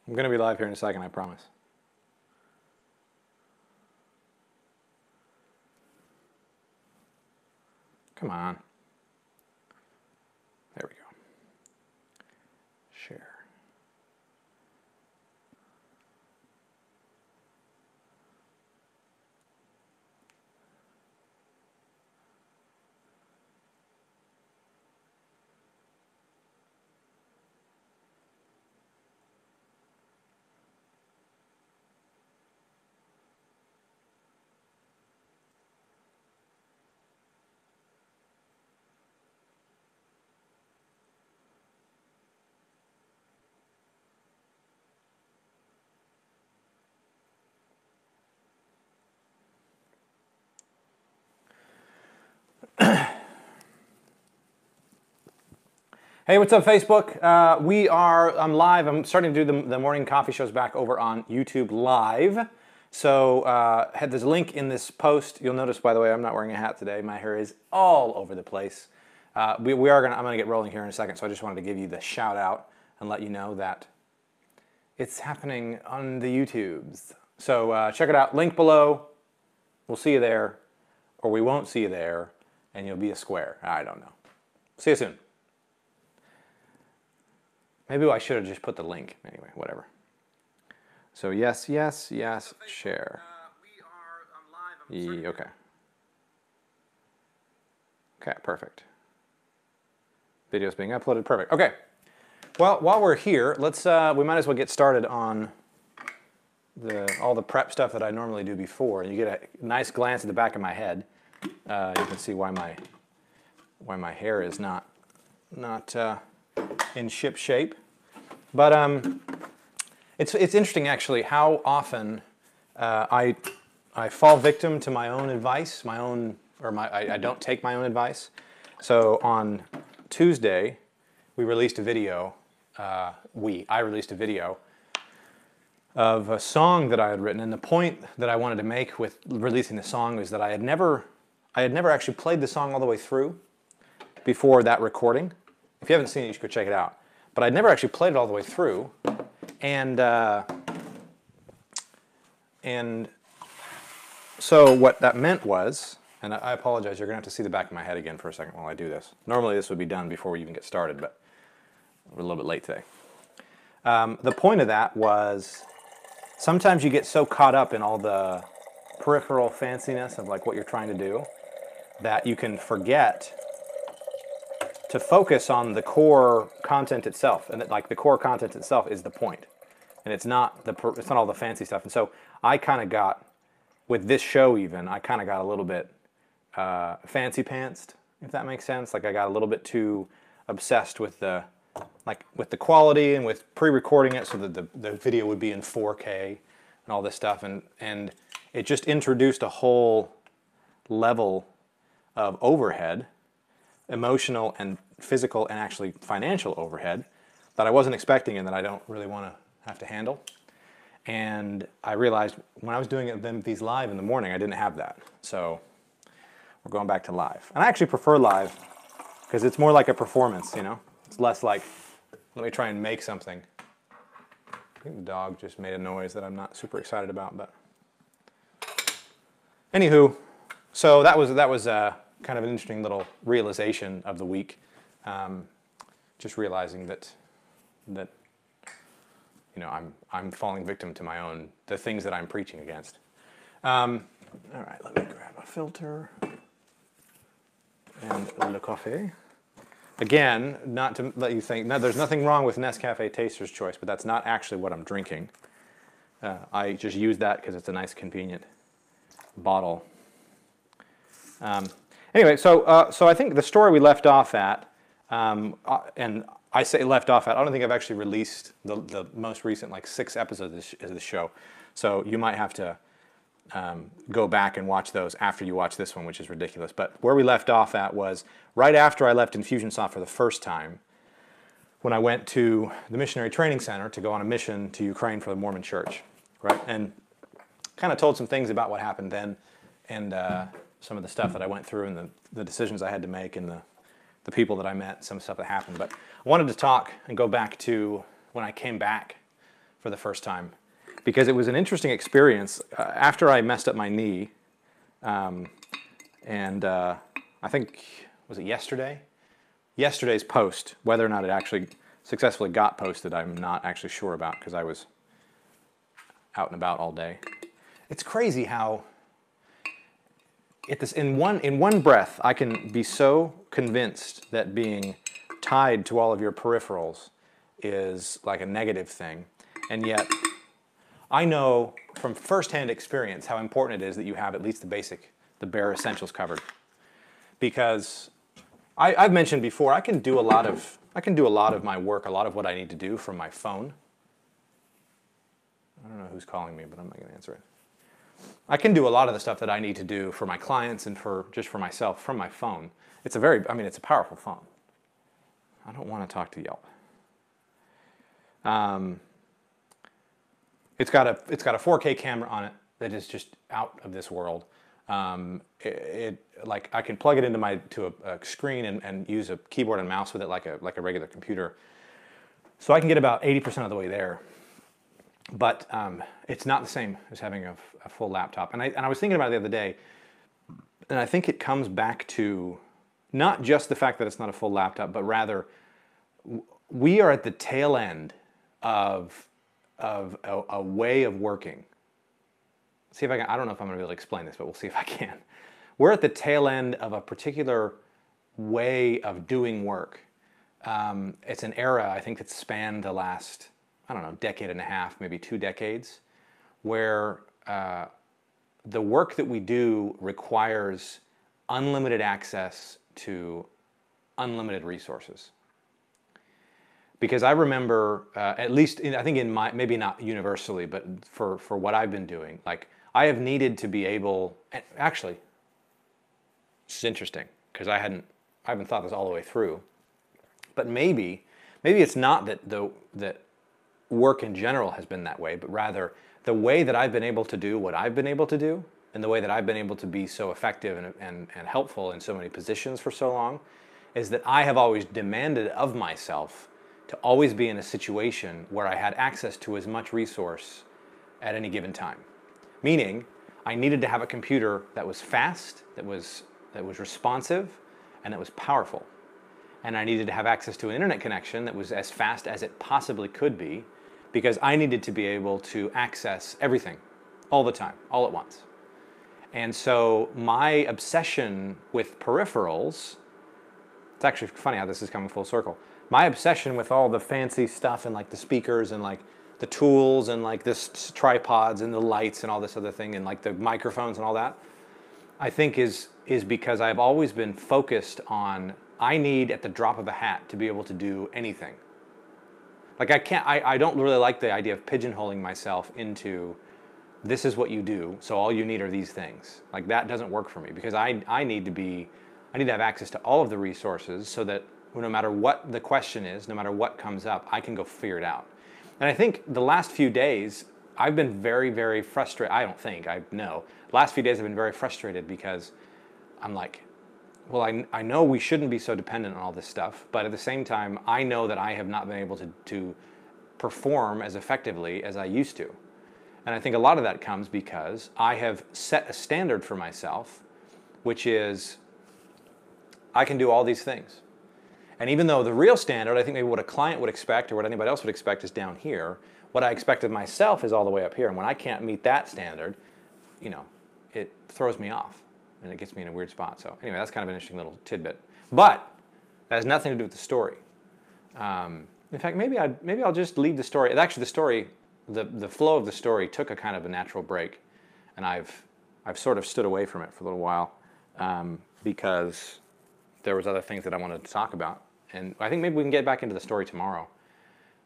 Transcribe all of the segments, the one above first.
I'm going to be live here in a second, I promise. Come on. There we go. Share. Hey, what's up, Facebook? I'm live. I'm starting to do the morning coffee shows back over on YouTube Live. So there's a link in this post. You'll notice, by the way, I'm not wearing a hat today. My hair is all over the place. I'm gonna get rolling here in a second. So I just wanted to give you the shout out and let you know that it's happening on the YouTubes. So check it out. Link below. We'll see you there, or we won't see you there, and you'll be a square. I don't know. See you soon. Maybe I should have just put the link. Anyway, whatever. So yes, yes, yes, share. Okay. Okay, perfect. Video's being uploaded. Perfect. Okay. Well, while we're here, we might as well get started on all the prep stuff that I normally do before. You get a nice glance at the back of my head. You can see why my hair is not in ship shape. But it's interesting actually how often I fall victim to my own advice, I don't take my own advice. So on Tuesday, we released a video. I released a video of a song that I had written, and the point that I wanted to make with releasing the song was that I had never actually played the song all the way through before that recording. If you haven't seen it, you should go check it out. But I'd never actually played it all the way through, and so what that meant was, and I apologize, you're going to have to see the back of my head again for a second while I do this. Normally this would be done before we even get started, but we're a little bit late today. The point of that was sometimes you get so caught up in all the peripheral fanciness of like what you're trying to do that you can forget to focus on the core content itself, and that, like, the core content itself is the point, and it's not all the fancy stuff. And so I kind of got, with this show even, I kind of got a little bit fancy pantsed, if that makes sense. Like I got a little bit too obsessed with the quality and with pre-recording it so that the video would be in 4K and all this stuff, and it just introduced a whole level of overhead, emotional and physical and actually financial overhead that I wasn't expecting and that I don't really want to have to handle. And I realized when I was doing these live in the morning, I didn't have that. So we're going back to live. And I actually prefer live because it's more like a performance, you know? It's less like, let me try and make something. I think the dog just made a noise that I'm not super excited about, but anywho, so that was kind of an interesting little realization of the week. Just realizing that you know I'm falling victim to the things that I'm preaching against. All right, let me grab a filter and le café. Again, not to let you think, no, there's nothing wrong with Nescafe Taster's Choice, but that's not actually what I'm drinking. I just use that because it's a nice, convenient bottle. Anyway, so I think the story we left off at, and I say left off at, I don't think I've actually released the most recent 6 episodes of the show. So you might have to go back and watch those after you watch this one, which is ridiculous. But where we left off at was right after I left Infusionsoft for the first time, when I went to the Missionary Training Center to go on a mission to Ukraine for the Mormon Church, right? And kind of told some things about what happened then, and some of the stuff that I went through and the decisions I had to make and the people that I met, some stuff that happened. But I wanted to talk and go back to when I came back for the first time, because it was an interesting experience. After I messed up my knee, and I think, was it yesterday? Yesterday's post, whether or not it actually successfully got posted, I'm not actually sure about, because I was out and about all day. It's crazy how in one breath I can be so convinced that being tied to all of your peripherals is like a negative thing, and yet I know from firsthand experience how important it is that you have at least the bare essentials covered. Because I've mentioned before, I can do a lot of my work, a lot of what I need to do from my phone. I don't know who's calling me, but I'm not going to answer it. I can do a lot of the stuff that I need to do for my clients and just for myself from my phone. It's a powerful phone. I don't want to talk to Yelp. It's got a 4K camera on it that is just out of this world. Like I can plug it into a screen and use a keyboard and mouse with it like a regular computer. So I can get about 80% of the way there. But it's not the same as having a full laptop. And I was thinking about it the other day, and I think it comes back to not just the fact that it's not a full laptop, but rather we are at the tail end of a way of working. See if I can. I don't know if I'm going to be able to explain this, but we'll see if I can. We're at the tail end of a particular way of doing work. It's an era, I think, that's spanned the last, I don't know, decade and a half, maybe 2 decades, where the work that we do requires unlimited access to unlimited resources. Because I remember, at least, I think maybe not universally, but for what I've been doing, like I have needed to be able, actually, this is interesting, because I haven't thought this all the way through, but maybe it's not that work in general has been that way, but rather the way that I've been able to do what I've been able to do, and the way that I've been able to be so effective and helpful in so many positions for so long, is that I have always demanded of myself to always be in a situation where I had access to as much resource at any given time. Meaning, I needed to have a computer that was fast, that was responsive, and that was powerful. And I needed to have access to an internet connection that was as fast as it possibly could be, because I needed to be able to access everything, all the time, all at once. And so my obsession with peripherals, it's actually funny how this is coming full circle. My obsession with all the fancy stuff and like the speakers and like the tools and like this tripods and the lights and all this other thing and like the microphones and all that, I think is because I've always been focused on, I need at the drop of a hat to be able to do anything. Like I don't really like the idea of pigeonholing myself into, this is what you do, so all you need are these things. Like that doesn't work for me, because I need to have access to all of the resources so that no matter what the question is, no matter what comes up, I can go figure it out. And I think the last few days, I've been very, very frustrated. I know. The last few days I've been very frustrated because I'm like, well, I know we shouldn't be so dependent on all this stuff, but at the same time, I know that I have not been able to perform as effectively as I used to. And I think a lot of that comes because I have set a standard for myself, which is I can do all these things. And even though the real standard, I think maybe what a client would expect or what anybody else would expect is down here, what I expect of myself is all the way up here. And when I can't meet that standard, it throws me off and it gets me in a weird spot. So anyway, that's kind of an interesting little tidbit. But that has nothing to do with the story. In fact, maybe I'll just leave the story. Actually, the story, the flow of the story took a kind of a natural break, and I've sort of stood away from it for a little while because there was other things that I wanted to talk about. And I think maybe we can get back into the story tomorrow.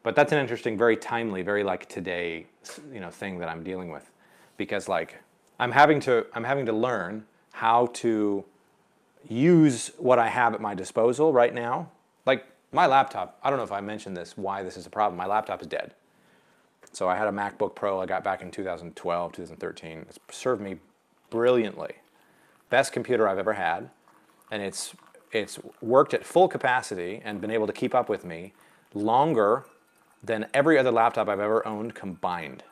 But that's an interesting, very timely, very like today, thing that I'm dealing with, because like I'm having to learn how to use what I have at my disposal right now. Like my laptop, I don't know if I mentioned this, why this is a problem. My laptop is dead. So I had a MacBook Pro I got back in 2012, 2013. It's served me brilliantly. Best computer I've ever had. And it's worked at full capacity and been able to keep up with me longer than every other laptop I've ever owned combined.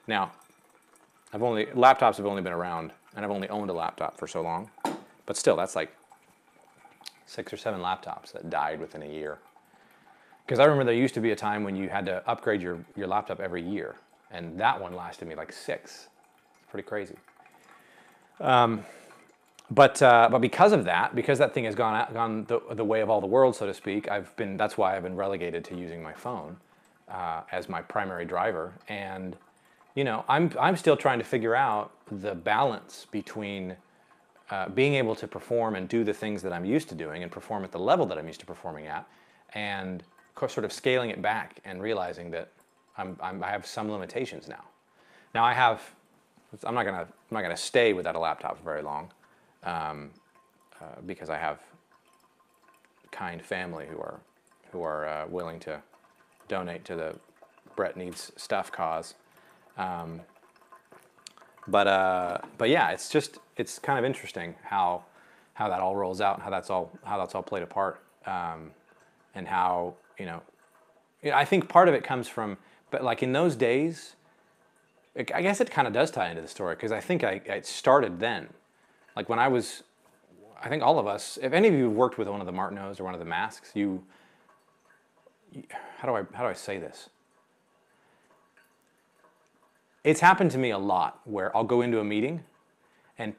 Now, laptops have only been around, and I've only owned a laptop for so long, but still, that's like 6 or 7 laptops that died within a year. Because I remember there used to be a time when you had to upgrade your laptop every year, and that one lasted me like 6. It's pretty crazy. But because of that, because that thing has gone the way of all the world, so to speak, that's why I've been relegated to using my phone as my primary driver. And you know, I'm still trying to figure out the balance between being able to perform and do the things that I'm used to doing and perform at the level that I'm used to performing at, and sort of scaling it back and realizing that I have some limitations now. Now I'm not gonna stay without a laptop for very long, because I have kind family who are willing to donate to the Brett Needs Stuff cause. But yeah, it's kind of interesting how that all rolls out and how that's all played apart, and how, you know, I think part of it comes from, but like in those days, I guess it kind of does tie into the story, because I think it started then. Like when I think all of us, if any of you have worked with one of the Martineaus or one of the masks, how do I say this? It's happened to me a lot where I'll go into a meeting and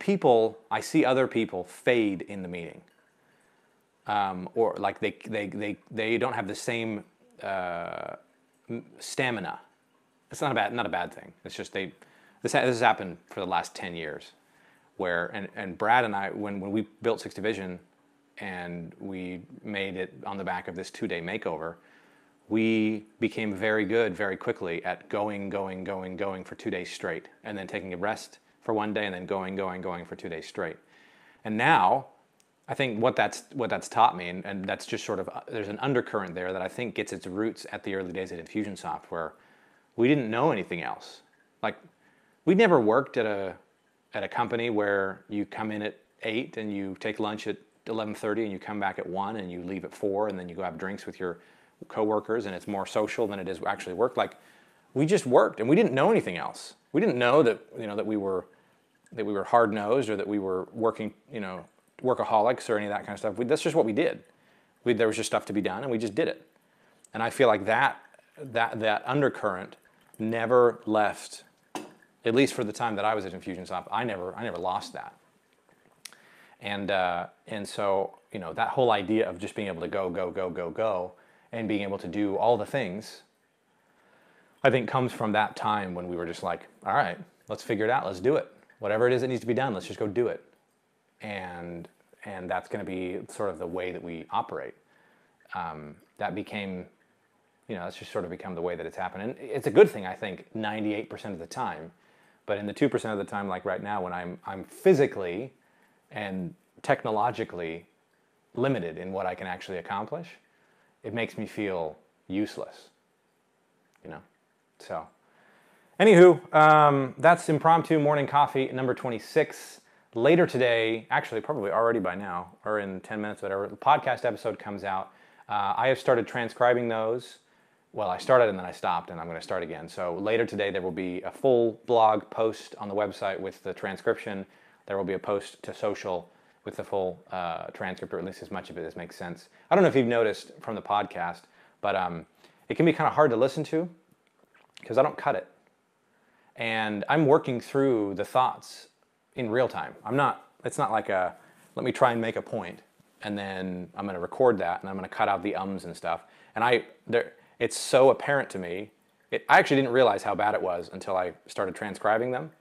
I see other people fade in the meeting. Or like they don't have the same stamina. It's not a bad thing. It's just this has happened for the last 10 years, where and Brad and I, when we built 6 Division and we made it on the back of this 2-day makeover, we became very good very quickly at going for 2 days straight, and then taking a rest for 1 day, and then going for 2 days straight. And now, I think what that's taught me, and that's just sort of, there's an undercurrent there that I think gets its roots at the early days at Infusionsoft, where we didn't know anything else. Like, we never worked at a company where you come in at 8 and you take lunch at 11:30 and you come back at 1 and you leave at 4 and then you go have drinks with your coworkers, and it's more social than it is actually work. Like, we just worked, and we didn't know anything else. We didn't know that, you know, that we were hard-nosed, or that we were working, you know, workaholics or any of that kind of stuff. That's just what we did. There was just stuff to be done, and we just did it. And I feel like that undercurrent never left, at least for the time that I was at Infusionsoft. I never lost that. And so, you know, that whole idea of just being able to go, and being able to do all the things, I think comes from that time when we were just like, all right, let's figure it out, let's do it. Whatever it is that needs to be done, let's just go do it. And that's going to be sort of the way that we operate. That became, you know, that's just sort of become the way that it's happened. And it's a good thing, I think, 98% of the time. But in the 2% of the time, like right now, when I'm physically and technologically limited in what I can actually accomplish, it makes me feel useless, you know? So, anywho, that's Impromptu Morning Coffee number 26. Later today, actually probably already by now, or in 10 minutes, whatever, the podcast episode comes out. I have started transcribing those. Well, I started and then I stopped, and I'm going to start again. So later today, there will be a full blog post on the website with the transcription. There will be a post to social with the full transcript, or at least as much of it as makes sense. I don't know if you've noticed from the podcast, but it can be kind of hard to listen to because I don't cut it. And I'm working through the thoughts in real time. It's not like let me try and make a point, and then I'm going to record that, and I'm going to cut out the ums and stuff. And it's so apparent to me. I actually didn't realize how bad it was until I started transcribing them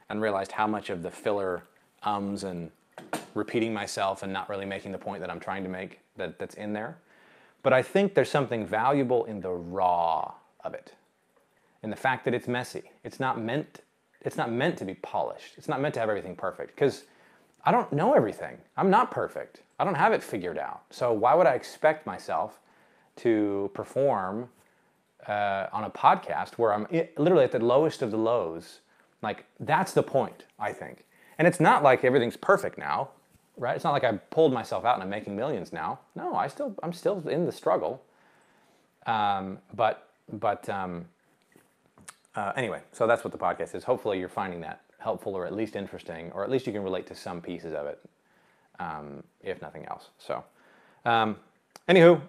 and realized how much of the filler ums and repeating myself and not really making the point that I'm trying to make that's in there. But I think there's something valuable in the raw of it, in the fact that it's messy. It's not meant to be polished. It's not meant to have everything perfect, because I don't know everything. I'm not perfect. I don't have it figured out. So why would I expect myself to perform on a podcast where I'm literally at the lowest of the lows? Like, that's the point, I think. And it's not like everything's perfect now, right? It's not like I pulled myself out and I'm making millions now. No, I'm still in the struggle. Anyway, so that's what the podcast is. Hopefully you're finding that helpful or at least interesting, or at least you can relate to some pieces of it, if nothing else. So, anywho,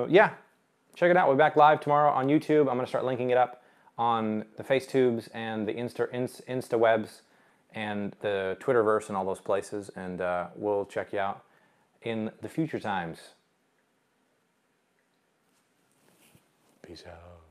yeah, check it out. We'll be back live tomorrow on YouTube. I'm going to start linking it up on the FaceTubes and the InstaWebs and the Twitterverse and all those places, and we'll check you out in the future times. Peace out.